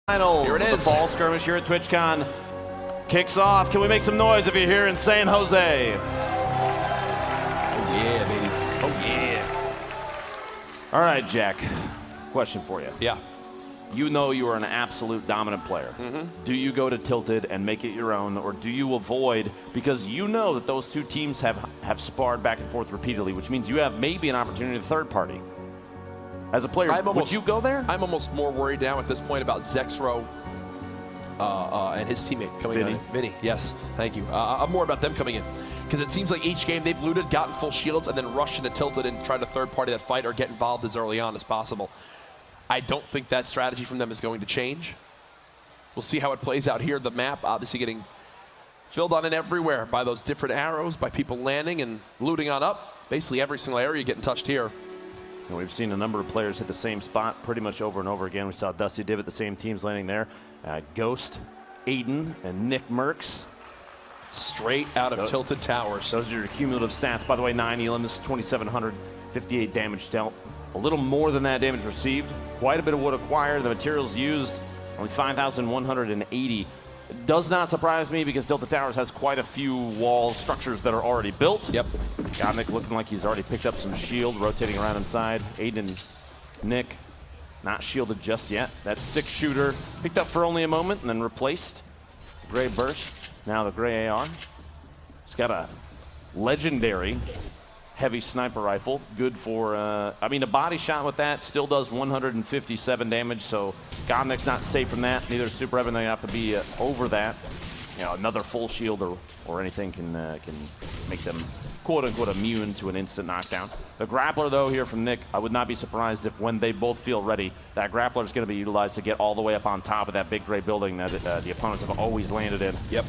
Finals. Here it is. The fall skirmish here at TwitchCon kicks off. Can we make some noise if you're here in San Jose? Oh yeah, baby. Oh yeah. All right, Jack. Question for you. Yeah. You know you are an absolute dominant player. Do you go to Tilted and make it your own, or do you avoid, because you know that those two teams have sparred back and forth repeatedly, which means you have maybe an opportunity to third party. As a player, would you go there? I'm almost more worried now at this point about Zexro and his teammate coming in. Vinny, yes, thank you. I'm more about them coming in, because it seems like each game they've looted, gotten full shields, and then rushed into Tilted and tried to third party that fight or get involved as early on as possible. I don't think that strategy from them is going to change. We'll see how it plays out here. The map obviously getting filled on in everywhere by those different arrows, by people landing and looting on up. Basically every single area getting touched here. And we've seen a number of players hit the same spot pretty much over and over again. We saw Dusty Divot, the same teams landing there. Ghost, Aiden, and Nick Merckx. Straight out of Tilted Towers. Those are your cumulative stats. By the way, 9 elims, 2,758 damage dealt. A little more than that damage received. Quite a bit of wood acquired. The materials used, only 5,180. It does not surprise me because Tilted Towers has quite a few wall structures that are already built. Yep. Got Nick looking like he's already picked up some shield, rotating around inside. Aiden and Nick not shielded just yet. That 6-shooter picked up for only a moment and then replaced. Gray burst, now the gray AR. He's got a legendary heavy sniper rifle, good for, I mean, a body shot with that still does 157 damage, so Godnick's not safe from that. Neither is Super Heaven. They have to be over that. You know, another full shield or anything can make them quote-unquote immune to an instant knockdown. The grappler, though, here from Nick, I would not be surprised if when they both feel ready, that grappler is going to be utilized to get all the way up on top of that big gray building that the opponents have always landed in. Yep.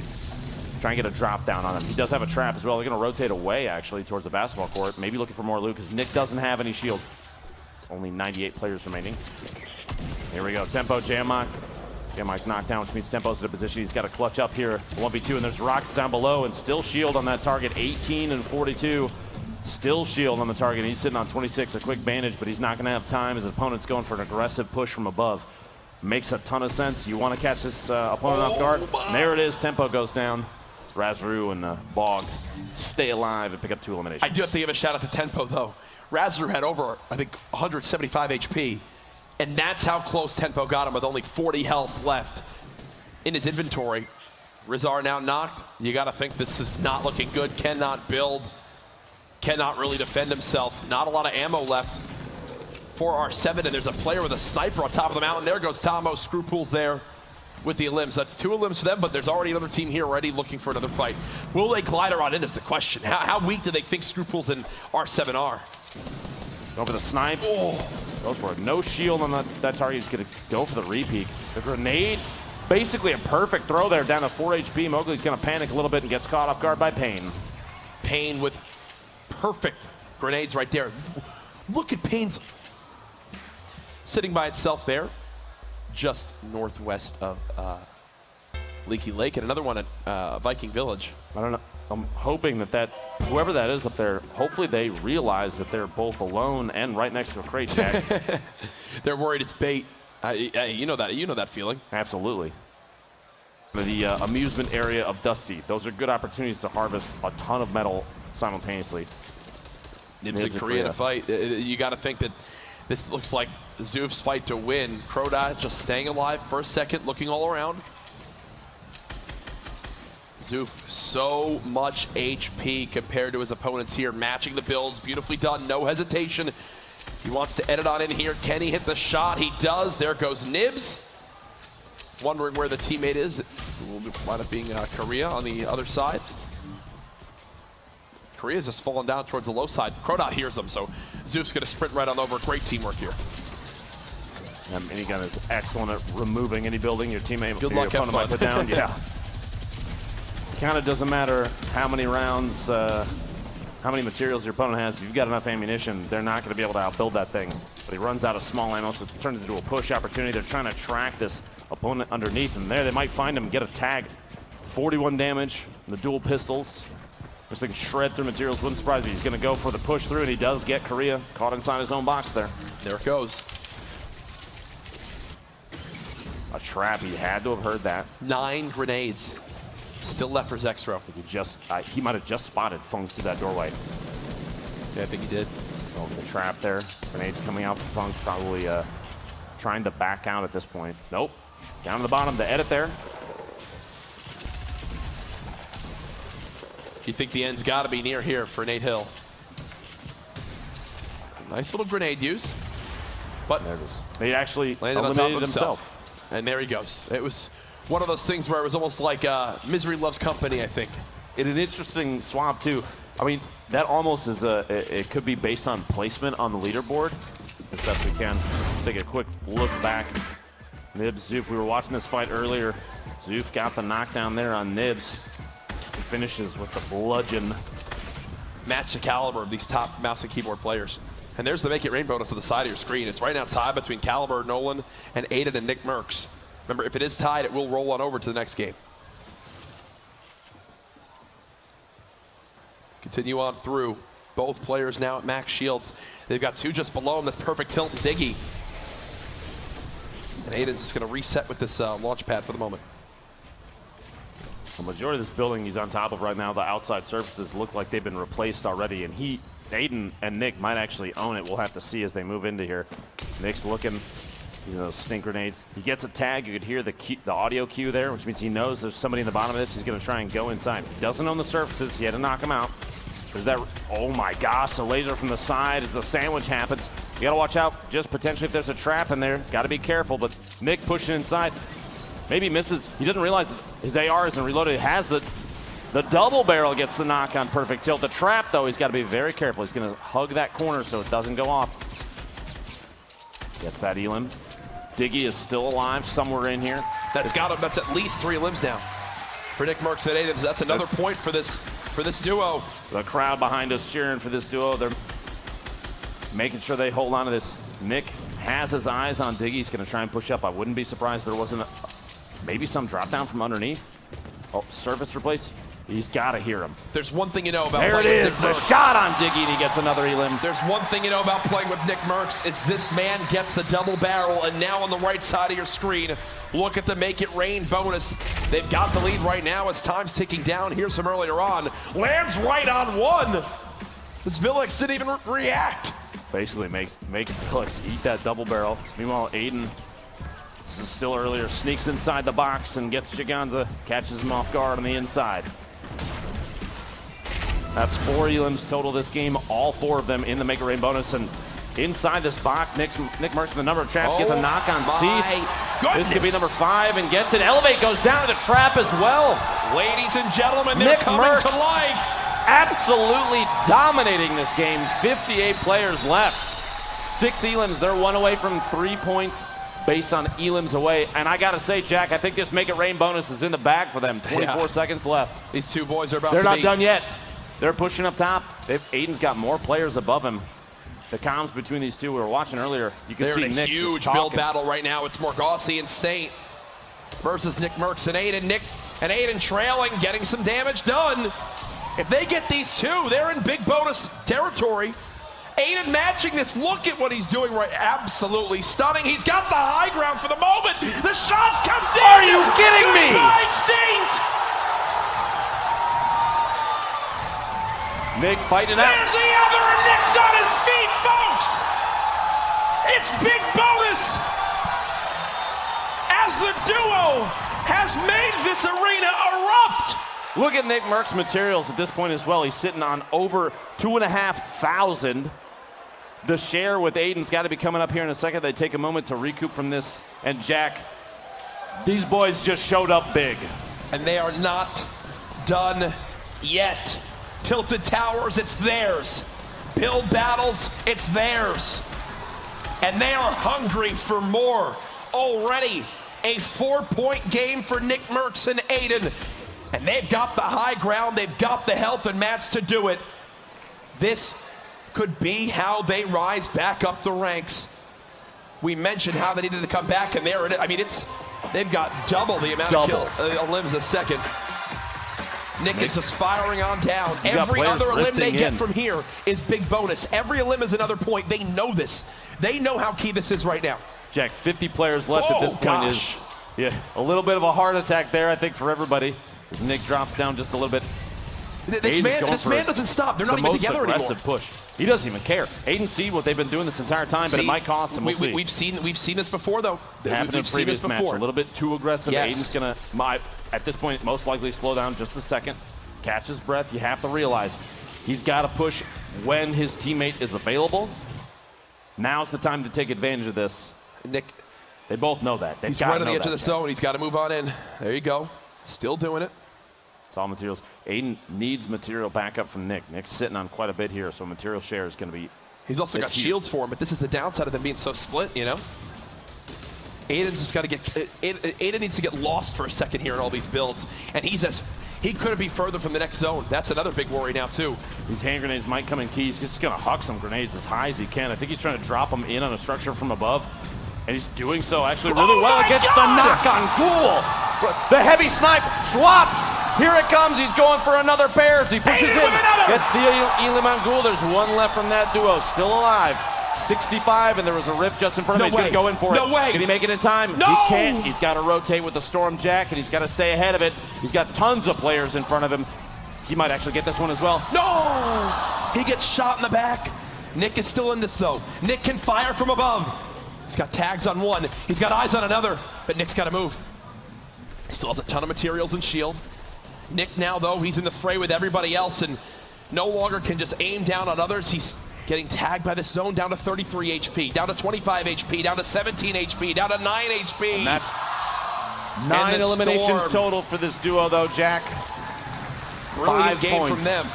Try and get a drop down on him. He does have a trap as well. They're going to rotate away, actually, towards the basketball court. Maybe looking for more loot, because Nick doesn't have any shield. Only 98 players remaining. Here we go. Tempo, Jamok. Jamok knocked down, which means Tempo's in a position. He's got to clutch up here. 1v2, and there's rocks down below, and still shield on that target. 18 and 42. Still shield on the target. He's sitting on 26, a quick bandage, but he's not going to have time. His opponent's going for an aggressive push from above. Makes a ton of sense. You want to catch this opponent off guard. And there it is. Tempo goes down. Razru and Bog stay alive and pick up 2 eliminations. I do have to give a shout out to Tempo, though. Razru had over, I think, 175 HP, and that's how close Tempo got him with only 40 health left in his inventory. Rizar now knocked. You got to think this is not looking good. Cannot build, cannot really defend himself. Not a lot of ammo left for R7, and there's a player with a sniper on top of the mountain. There goes Tomo. Screwpools there with the elims. That's 2 elims for them, but there's already another team here already looking for another fight. Will they glider on in is the question. How weak do they think Screwpools and R7 are? Go for the snipe. Oh. Goes for it. No shield on that target. He's going to go for the repeat. The grenade, basically a perfect throw there down to 4 HP. Mowgli's going to panic a little bit and gets caught off guard by Payne. Payne with perfect grenades right there. Look at Payne's sitting by itself there, just northwest of Leaky Lake, and another one at Viking Village. I don't know. I'm hoping that whoever that is up there, hopefully they realize that they're both alone and right next to a crate, Jack. They're worried it's bait. You know that feeling. Absolutely. The amusement area of Dusty. Those are good opportunities to harvest a ton of metal simultaneously. Nibs and Korea in a fight. You got to think that this looks like Zoof's fight to win. Crowdot just staying alive, first, second, looking all around. Zoof, so much HP compared to his opponents here. Matching the builds, beautifully done, no hesitation. He wants to edit on in here. Can he hit the shot? He does. There goes Nibs. Wondering where the teammate is. It will wind up being Korea on the other side. Korea's just falling down towards the low side. Crowdot hears him, so Zoof's going to sprint right on over. Great teamwork here. Minigun is excellent at removing any building your teammate, good luck, your opponent might put down. Yeah. Kind of doesn't matter how many rounds, how many materials your opponent has. If you've got enough ammunition, they're not going to be able to outbuild that thing. But he runs out of small ammo, so it turns into a push opportunity. They're trying to track this opponent underneath, and there they might find him and get a tag. 41 damage, the dual pistols. This thing shred through materials. Wouldn't surprise me. He's going to go for the push through, and he does get Korea caught inside his own box there. There it goes. A a trap. He had to have heard that. 9 grenades still left for Zexro. He might have just spotted Funk through that doorway. Yeah, I think he did. So the trap there. Grenades coming out for Funk, probably trying to back out at this point. Nope. Down to the bottom, the edit there. You think the end's got to be near here for Nate Hill. Nice little grenade use. But there it is. They actually landed on top of himself. And there he goes. It was one of those things where it was almost like misery loves company, I think. It's an interesting swap, too. I mean, that almost is it could be based on placement on the leaderboard, as best we can. Take a quick look back. Nibs, Zoof, we were watching this fight earlier. Zoof got the knockdown there on Nibs. He finishes with the bludgeon. Match the caliber of these top mouse and keyboard players. And there's the Make It Rain bonus on the side of your screen. It's right now tied between Caliber, Nolan, and Aiden and Nick Merckx. Remember, if it is tied, it will roll on over to the next game. Continue on through. Both players now at max shields. They've got 2 just below them. That's perfect tilt and Diggy. And Aiden's just going to reset with this launch pad for the moment. The majority of this building he's on top of right now, the outside surfaces look like they've been replaced already, and Aiden and Nick might actually own it. We'll have to see as they move into here. Nick's looking, stink grenades. He gets a tag. You could hear the audio cue there, which means he knows there's somebody in the bottom of this. He's going to try and go inside. He doesn't own the surfaces. He had to knock him out. There's that, oh my gosh, the laser from the side as the sandwich happens. You got to watch out just potentially if there's a trap in there. Got to be careful, but Nick pushing inside. Maybe misses. He doesn't realize that his AR isn't reloaded. It has the double barrel, gets the knock on perfect tilt. The trap, though, he's got to be very careful. He's going to hug that corner so it doesn't go off. Gets that elim. Diggy is still alive somewhere in here. That's at least 3 limbs now for Nick Merckx at Aiden. That's another point for this duo. The crowd behind us cheering for this duo. They're making sure they hold on to this. Nick has his eyes on Diggy. He's going to try and push up. I wouldn't be surprised if there wasn't maybe some drop down from underneath. Oh, surface replace. He's got to hear him. There's one thing you know about there it is, the shot on Diggy, and he gets another elim. There's one thing you know about playing with Nick Merckx is this man gets the double barrel, and now on the right side of your screen, look at the Make It Rain bonus. They've got the lead right now as time's ticking down. Here's some earlier on. Lands right on 1. This Villix didn't even react. Basically makes Villix eat that double barrel. Meanwhile, Aiden, this is still earlier, sneaks inside the box and gets Giganza, catches him off guard on the inside. That's 4 elims total this game, all 4 of them in the Make It Rain bonus. And inside this box, Nick Merckx with the number of traps, gets a knock on Cease. This could be number 5 and gets it. Elevate goes down to the trap as well. Ladies and gentlemen, they're coming to life. Absolutely dominating this game. 58 players left. 6 elims. They're 1 away from 3 points based on elims away. And I got to say, Jack, I think this Make It Rain bonus is in the bag for them. 24 seconds left. These 2 boys are about They're not done yet. They're pushing up top. Aiden's got more players above him. The comms between these 2 we were watching earlier, you can see Nick huge build battle right now. It's Morgossi and Saint versus Nick Merckx and Aiden. Nick and Aiden trailing, getting some damage done. If they get these 2, they're in big bonus territory. Aiden matching this. Look at what he's doing right. Absolutely stunning. He's got the high ground for the moment. The shot comes in. Are you kidding me? By Saint. Nick fighting it out. There's the other, and Nick's on his feet, folks. It's big bonus as the duo has made this arena erupt. Look at Nick Merckx materials at this point as well. He's sitting on over 2,500. The share with Aiden's got to be coming up here in a second. They take a moment to recoup from this. And Jack, these boys just showed up big. And they are not done yet. Tilted Towers, it's theirs. Build battles, it's theirs. And they are hungry for more. Already a 4-point game for Nick Merckx and Aiden. And they've got the high ground, they've got the health and mats to do it. This could be how they rise back up the ranks. We mentioned how they needed to come back, and there it is. I mean, they've got double the amount of limbs a second. Nick is just firing on down. Every other elim they get from here is big bonus. Every elim is another point. They know this. They know how key this is right now. Jack, 50 players left at this point Yeah, a little bit of a heart attack there, I think, for everybody. As Nick drops down just a little bit. This man doesn't stop. They're not even together anymore. Aggressive push. He doesn't even care. Aiden see what they've been doing this entire time, but it might cost him. We've seen this before, though. Happened in a previous match. A little bit too aggressive. Yes. Aiden's gonna, at this point, most likely slow down just a second. Catch his breath. You have to realize he's got to push when his teammate is available. Now's the time to take advantage of this. Nick, they both know that. He's right on the edge of the zone. He's got to move on in. There you go. Still doing it. It's all materials. Aiden needs material backup from Nick. Nick's sitting on quite a bit here, so material share is going to be. He's also got shields for him, but this is the downside of them being so split, you know? Aiden's just got to get. Aiden needs to get lost for a second here in all these builds, and he couldn't be further from the next zone. That's another big worry now, too. These hand grenades might come in key. He's just going to huck some grenades as high as he can. I think he's trying to drop them in on a structure from above, and he's doing so actually really well against the knock on Ghoul. The heavy snipe swaps. Here it comes. He's going for another pair as he pushes in. Gets the Elim on Ghoul. There's one left from that duo. Still alive. 65, and there was a rift just in front of him. He's going to go in for it. No way. Can he make it in time? No. He can't. He's got to rotate with the Storm Jack, and he's got to stay ahead of it. He's got tons of players in front of him. He might actually get this one as well. No! He gets shot in the back. Nick is still in this, though. Nick can fire from above. He's got tags on one. He's got eyes on another, but Nick's got to move. He still has a ton of materials and shield. Nick now, though, he's in the fray with everybody else and no longer can just aim down on others. He's getting tagged by this zone down to 33 HP, down to 25 HP, down to 17 HP, down to 9 HP. And that's 9 eliminations total for this duo, though, Jack. Brilliant 5 game from them.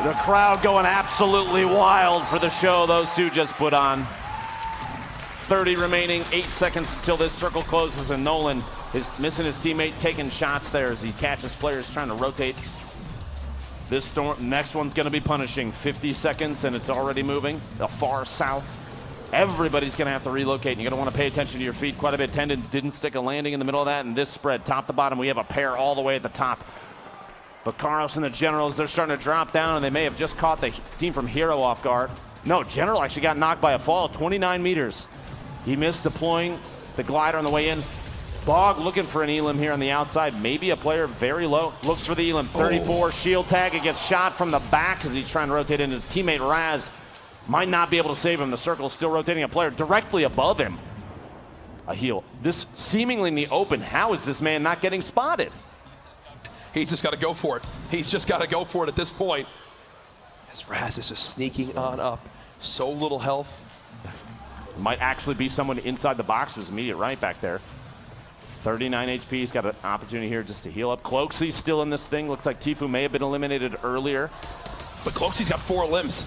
The crowd going absolutely wild for the show those two just put on. 30 remaining, 8 seconds until this circle closes, and Nolan is missing his teammate, taking shots there as he catches players trying to rotate. This storm, next one's going to be punishing. 50 seconds, and it's already moving the far south. Everybody's going to have to relocate, and you're going to want to pay attention to your feet quite a bit. Tendons didn't stick a landing in the middle of that, and this spread, top to bottom, we have a pair all the way at the top. But Carlos and the Generals, they're starting to drop down, and they may have just caught the team from Hero off guard. No, General actually got knocked by a fall, 29 meters. He missed deploying the glider on the way in. Bog looking for an Elim here on the outside. Maybe a player very low. Looks for the Elim. 34 shield tag. It gets shot from the back as he's trying to rotate in. His teammate Raz might not be able to save him. The circle is still rotating a player directly above him. A heal. This seemingly in the open. How is this man not getting spotted? He's just got to go for it. He's just got to go for it at this point. As Raz is just sneaking on up. So little health. Might actually be someone inside the box who's immediate right back there. 39 HP. He's got an opportunity here just to heal up. Cloaksy's still in this thing. Looks like Tfue may have been eliminated earlier. But Cloaksy's got 4 limbs.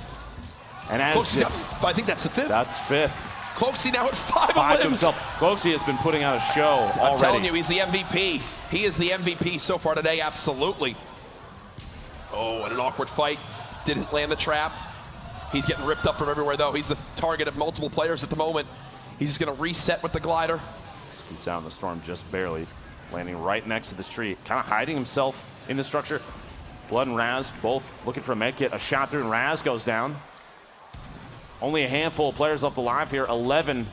And as I think that's the 5th. That's 5th. Cloaksy now at 5 limbs. Himself. Cloaksy has been putting out a show already. I'm telling you, he's the MVP. He is the MVP so far today, absolutely. Oh, and an awkward fight. Didn't land the trap. He's getting ripped up from everywhere, though. He's the target of multiple players at the moment. He's just going to reset with the glider. He's out in the storm just barely, landing right next to this tree, kind of hiding himself in the structure. Blood and Raz both looking for a med kit. A shot through and Raz goes down. Only a handful of players left alive here. 11.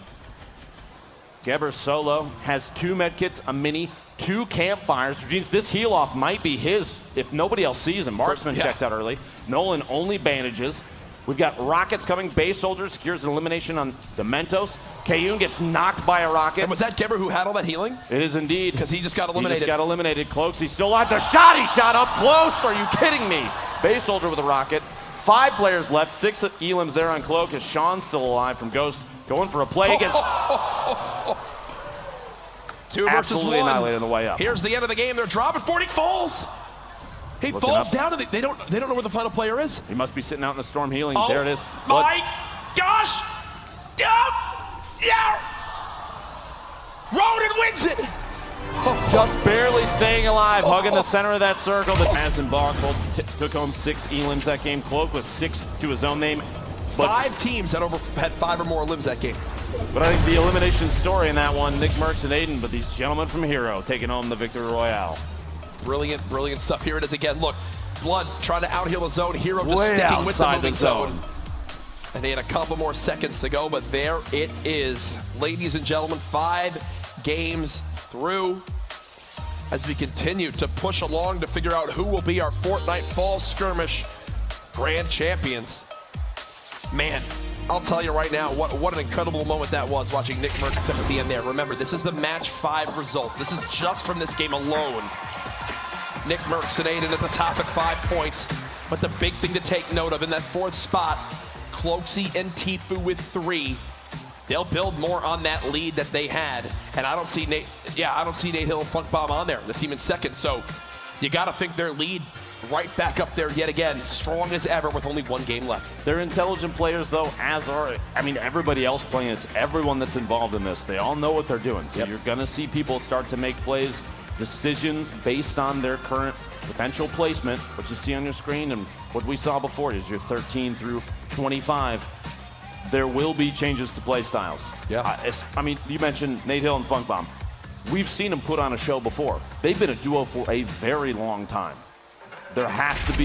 Geber solo has 2 med kits, a mini, 2 campfires, which means this heal off might be his if nobody else sees him. Marksman checks out early. Nolan only bandages. We've got rockets coming. Base Soldier secures an elimination on the Mentos. Kayun gets knocked by a rocket. And was that Geber who had all that healing? It is indeed. Because he just got eliminated. He just got eliminated. Cloaksy's still alive. The shot he shot up close. Are you kidding me? Base Soldier with a rocket. 5 players left. 6 Elims there on Cloak as Sean's still alive from Ghost. Going for a play against... 2 versus 1. Absolutely annihilated on the way up. Here's the end of the game. They're dropping 40. Falls. He falls down, and they don't know where the final player is. He must be sitting out in the storm healing. Oh, there it is. My gosh! Yeah! Ronan wins it! Just barely staying alive, hugging the center of that circle. But Maz and Bog both took home 6 Elims that game. Cloak with 6 to his own name. But 5 teams had 5 or more limbs that game. But I think the elimination story in that one, Nick Merckx and Aiden, but these gentlemen from Hero taking home the victory royale. Brilliant, brilliant stuff. Here it is again. Look, Blood trying to out-heal the zone. Hero just way sticking with the moving zone. And they had a couple more seconds to go, but there it is. Ladies and gentlemen, 5 games through as we continue to push along to figure out who will be our Fortnite Fall Skirmish Grand Champions. Man, I'll tell you right now, what an incredible moment that was watching Nick Merckx step at the end there. Remember, this is the match 5 results. This is just from this game alone. Nick Merckx and Aiden at the top at 5 points. But the big thing to take note of in that 4th spot, Cloaksy and Tifu with 3. They'll build more on that lead that they had. And I don't see Nate Hill and Funk Bomb on there, the team in 2nd. So you got to think their lead right back up there yet again, strong as ever with only 1 game left. They're intelligent players, though, as are, everybody else playing this, everyone that's involved in this. They all know what they're doing. So you're going to see people start to make plays, decisions based on their current potential placement, what you see on your screen and what we saw before is your 13 through 25. There will be changes to play styles. Yeah. You mentioned Nate Hill and Funk Bomb. We've seen them put on a show before. They've been a duo for a very long time. There has to be